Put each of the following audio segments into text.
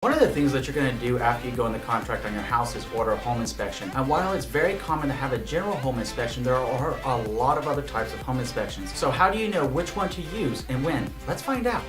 One of the things that you're going to do after you go in the contract on your house is order a home inspection. And while it's very common to have a general home inspection, there are a lot of other types of home inspections. So how do you know which one to use and when? Let's find out.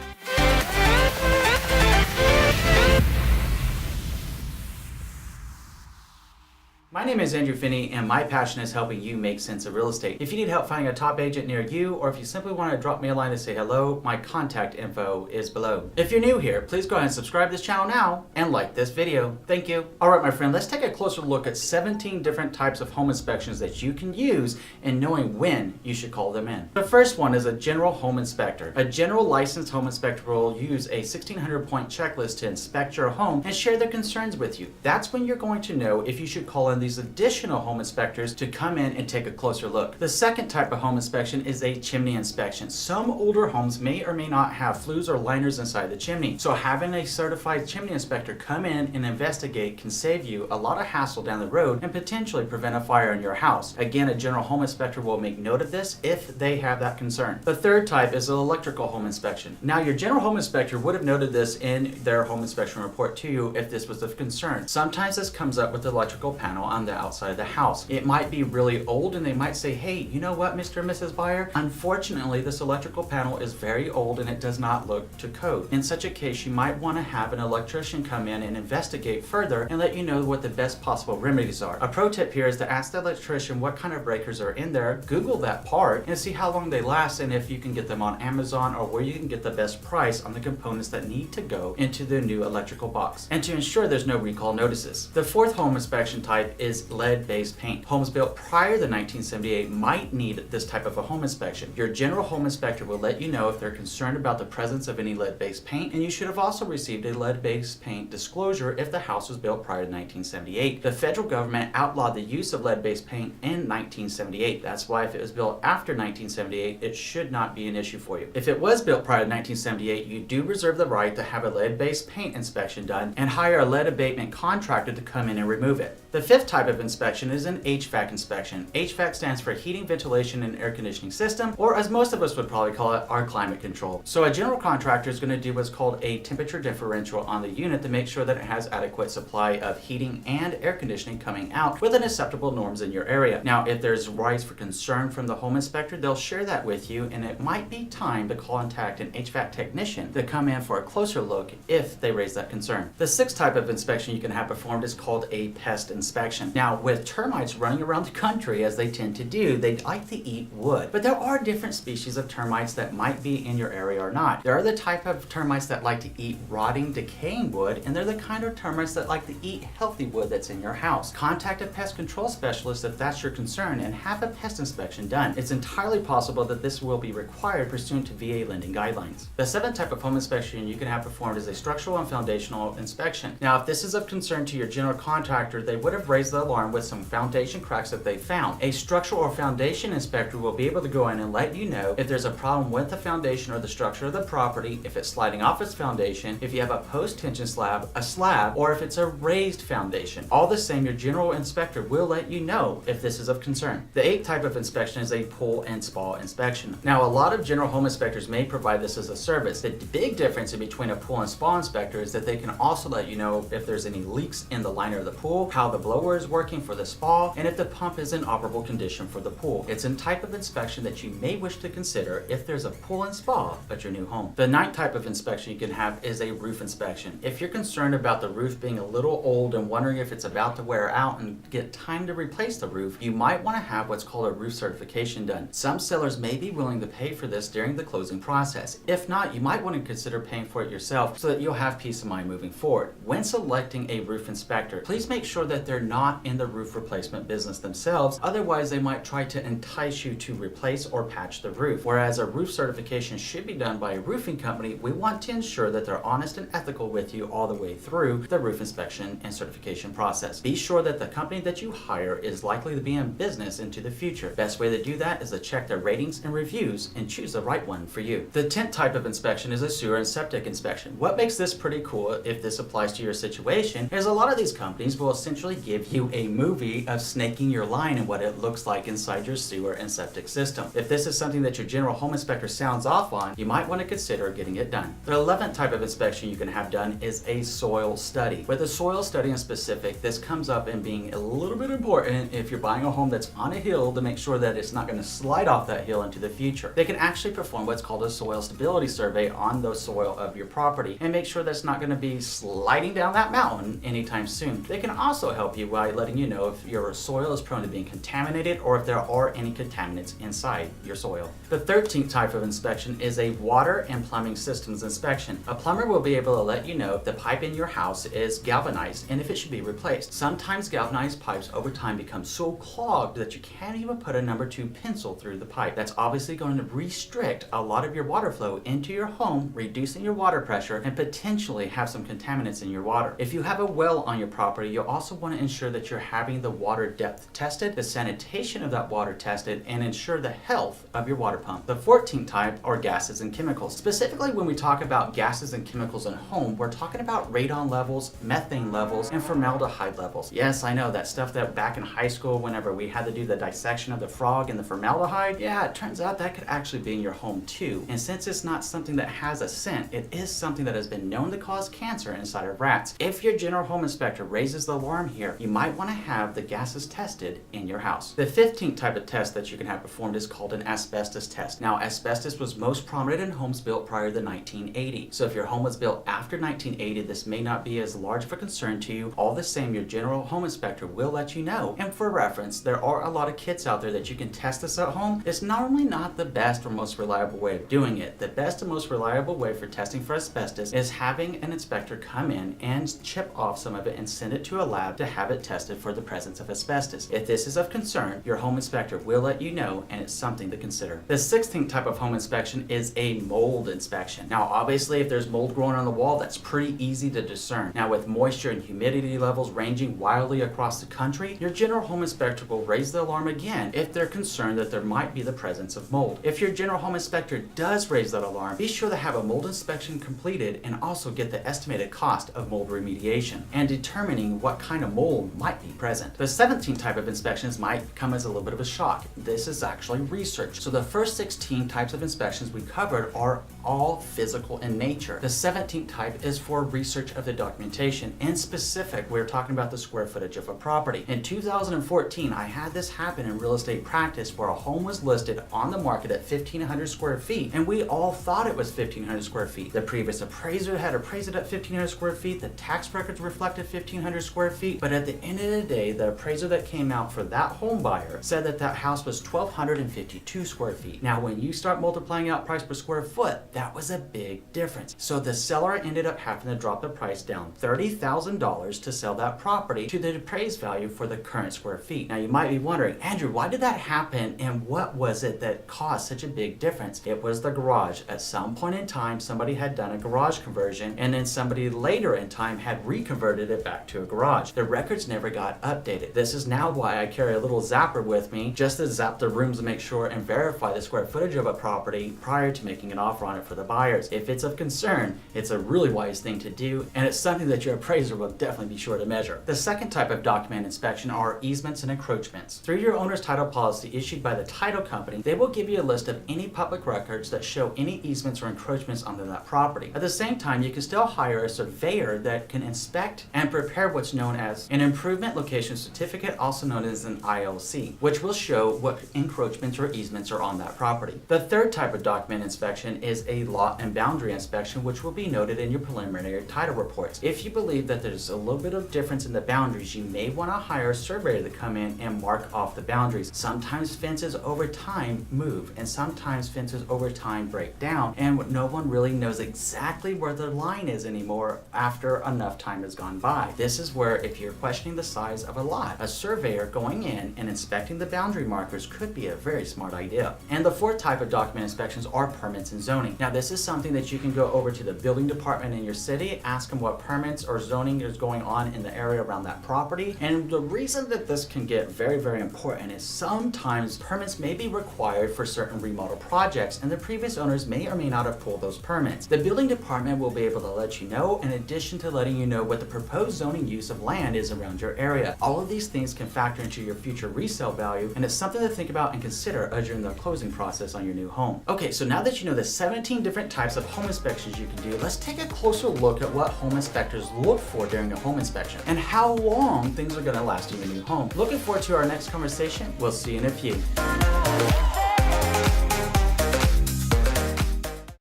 My name is Andrew Finney, and my passion is helping you make sense of real estate. If you need help finding a top agent near you, or if you simply want to drop me a line to say hello, my contact info is below. If you're new here, please go ahead and subscribe to this channel now and like this video. Thank you. Alright my friend, let's take a closer look at 17 different types of home inspections that you can use and knowing when you should call them in. The first one is a general home inspector. A general licensed home inspector will use a 1,600 point checklist to inspect your home and share their concerns with you. That's when you're going to know if you should call in these additional home inspectors to come in and take a closer look. The second type of home inspection is a chimney inspection. Some older homes may or may not have flues or liners inside the chimney, so having a certified chimney inspector come in and investigate can save you a lot of hassle down the road and potentially prevent a fire in your house. Again, a general home inspector will make note of this if they have that concern. The third type is an electrical home inspection. Now, your general home inspector would have noted this in their home inspection report to you if this was of concern. Sometimes this comes up with the electrical panel on the outside of the house. It might be really old and they might say, hey, you know what, Mr. and Mrs. Buyer? Unfortunately, this electrical panel is very old and it does not look to code. In such a case, you might want to have an electrician come in and investigate further and let you know what the best possible remedies are. A pro tip here is to ask the electrician what kind of breakers are in there, Google that part, and see how long they last and if you can get them on Amazon or where you can get the best price on the components that need to go into the new electrical box, and to ensure there's no recall notices. The fourth home inspection type is lead-based paint. Homes built prior to 1978 might need this type of a home inspection. Your general home inspector will let you know if they're concerned about the presence of any lead-based paint, and you should have also received a lead-based paint disclosure if the house was built prior to 1978. The federal government outlawed the use of lead-based paint in 1978. That's why if it was built after 1978, it should not be an issue for you. If it was built prior to 1978, you do reserve the right to have a lead-based paint inspection done and hire a lead abatement contractor to come in and remove it. The fifth type of inspection is an HVAC inspection. HVAC stands for heating, ventilation, and air conditioning system, or as most of us would probably call it, our climate control. So a general contractor is going to do what's called a temperature differential on the unit to make sure that it has adequate supply of heating and air conditioning coming out within acceptable norms in your area. Now, if there's rise for concern from the home inspector, they'll share that with you, and it might be time to contact an HVAC technician to come in for a closer look if they raise that concern. The sixth type of inspection you can have performed is called a pest inspection. Now, with termites running around the country, as they tend to do, they like to eat wood. But there are different species of termites that might be in your area or not. There are the type of termites that like to eat rotting, decaying wood, and they're the kind of termites that like to eat healthy wood that's in your house. Contact a pest control specialist if that's your concern and have a pest inspection done. It's entirely possible that this will be required pursuant to VA lending guidelines. The seventh type of home inspection you can have performed is a structural and foundational inspection. Now, if this is of concern to your general contractor, they would have raised the alarm with some foundation cracks that they found. A structural or foundation inspector will be able to go in and let you know if there's a problem with the foundation or the structure of the property, if it's sliding off its foundation, if you have a post-tension slab, a slab, or if it's a raised foundation. All the same, your general inspector will let you know if this is of concern. The eighth type of inspection is a pool and spa inspection. Now, a lot of general home inspectors may provide this as a service. The big difference in between a pool and spa inspector is that they can also let you know if there's any leaks in the liner of the pool, how the blower is working for the spa, and if the pump is in operable condition for the pool. It's a type of inspection that you may wish to consider if there's a pool and spa at your new home. The ninth type of inspection you can have is a roof inspection. If you're concerned about the roof being a little old and wondering if it's about to wear out and get time to replace the roof, you might want to have what's called a roof certification done. Some sellers may be willing to pay for this during the closing process. If not, you might want to consider paying for it yourself so that you'll have peace of mind moving forward. When selecting a roof inspector, please make sure that they're not in the roof replacement business themselves. Otherwise, they might try to entice you to replace or patch the roof. Whereas a roof certification should be done by a roofing company, we want to ensure that they're honest and ethical with you all the way through the roof inspection and certification process. Be sure that the company that you hire is likely to be in business into the future. Best way to do that is to check their ratings and reviews and choose the right one for you. The 10th type of inspection is a sewer and septic inspection. What makes this pretty cool, if this applies to your situation, is a lot of these companies will essentially give you you a movie of snaking your line and what it looks like inside your sewer and septic system. If this is something that your general home inspector sounds off on, you might want to consider getting it done. The 11th type of inspection you can have done is a soil study. With a soil study in specific, this comes up in being a little bit important if you're buying a home that's on a hill to make sure that it's not going to slide off that hill into the future. They can actually perform what's called a soil stability survey on the soil of your property and make sure that's not going to be sliding down that mountain anytime soon. They can also help you by letting you know if your soil is prone to being contaminated or if there are any contaminants inside your soil. The 13th type of inspection is a water and plumbing systems inspection. A plumber will be able to let you know if the pipe in your house is galvanized and if it should be replaced. Sometimes galvanized pipes over time become so clogged that you can't even put a number 2 pencil through the pipe. That's obviously going to restrict a lot of your water flow into your home, reducing your water pressure and potentially have some contaminants in your water. If you have a well on your property, you'll also want to ensure that you're having the water depth tested, the sanitation of that water tested, and ensure the health of your water pump. The 14th type are gases and chemicals. Specifically, when we talk about gases and chemicals in home, we're talking about radon levels, methane levels, and formaldehyde levels. Yes, I know that stuff that back in high school, whenever we had to do the dissection of the frog and the formaldehyde, yeah, it turns out that could actually be in your home too. And since it's not something that has a scent, it is something that has been known to cause cancer inside of rats. If your general home inspector raises the alarm here, you might want to have the gases tested in your house. The 15th type of test that you can have performed is called an asbestos test. Now, asbestos was most prominent in homes built prior to 1980. So if your home was built after 1980, this may not be as large of a concern to you. All the same, your general home inspector will let you know. And for reference, there are a lot of kits out there that you can test this at home. It's normally not the best or most reliable way of doing it. The best and most reliable way for testing for asbestos is having an inspector come in and chip off some of it and send it to a lab to have it tested for the presence of asbestos. If this is of concern, your home inspector will let you know, and it's something to consider. The 16th type of home inspection is a mold inspection. Now, obviously, if there's mold growing on the wall, that's pretty easy to discern. Now, with moisture and humidity levels ranging wildly across the country, your general home inspector will raise the alarm again if they're concerned that there might be the presence of mold. If your general home inspector does raise that alarm, be sure to have a mold inspection completed and also get the estimated cost of mold remediation and determining what kind of mold might be present. The 17th type of inspections might come as a little bit of a shock. This is actually research. So the first 16 types of inspections we covered are all physical in nature. The 17th type is for research of the documentation. In specific, we're talking about the square footage of a property. In 2014, I had this happen in real estate practice where a home was listed on the market at 1,500 square feet, and we all thought it was 1,500 square feet. The previous appraiser had appraised it at 1,500 square feet. The tax records reflected 1,500 square feet, but at the end of the day, the appraiser that came out for that home buyer said that that house was 1,252 square feet. Now, when you start multiplying out price per square foot, that was a big difference. So the seller ended up having to drop the price down $30,000 to sell that property to the appraised value for the current square feet. Now, you might be wondering, Andrew, why did that happen and what was it that caused such a big difference? It was the garage. At some point in time, somebody had done a garage conversion, and then somebody later in time had reconverted it back to a garage. The records never got updated. This is now why I carry a little zapper with me just to zap the rooms to make sure and verify the square footage of a property prior to making an offer on it for the buyers. If it's of concern, it's a really wise thing to do, and it's something that your appraiser will definitely be sure to measure. The second type of document inspection are easements and encroachments. Through your owner's title policy issued by the title company, they will give you a list of any public records that show any easements or encroachments onto that property. At the same time, you can still hire a surveyor that can inspect and prepare what's known as an improvement location certificate, also known as an ILC, which will show what encroachments or easements are on that property. The third type of document inspection is a lot and boundary inspection, which will be noted in your preliminary title reports. If you believe that there's a little bit of difference in the boundaries, you may want to hire a surveyor to come in and mark off the boundaries. Sometimes fences over time move, and sometimes fences over time break down, and no one really knows exactly where the line is anymore after enough time has gone by. This is where, if you're questioning the size of a lot, a surveyor going in and inspecting the boundary markers could be a very smart idea. And the fourth type of document inspections are permits and zoning. Now, this is something that you can go over to the building department in your city, ask them what permits or zoning is going on in the area around that property. And the reason that this can get very, very important is sometimes permits may be required for certain remodel projects, and the previous owners may or may not have pulled those permits. The building department will be able to let you know, in addition to letting you know what the proposed zoning use of land is around your your area. All of these things can factor into your future resale value, and it's something to think about and consider as you're in the closing process on your new home. Okay, so now that you know the 17 different types of home inspections you can do, let's take a closer look at what home inspectors look for during a home inspection and how long things are going to last in your new home. Looking forward to our next conversation. We'll see you in a few.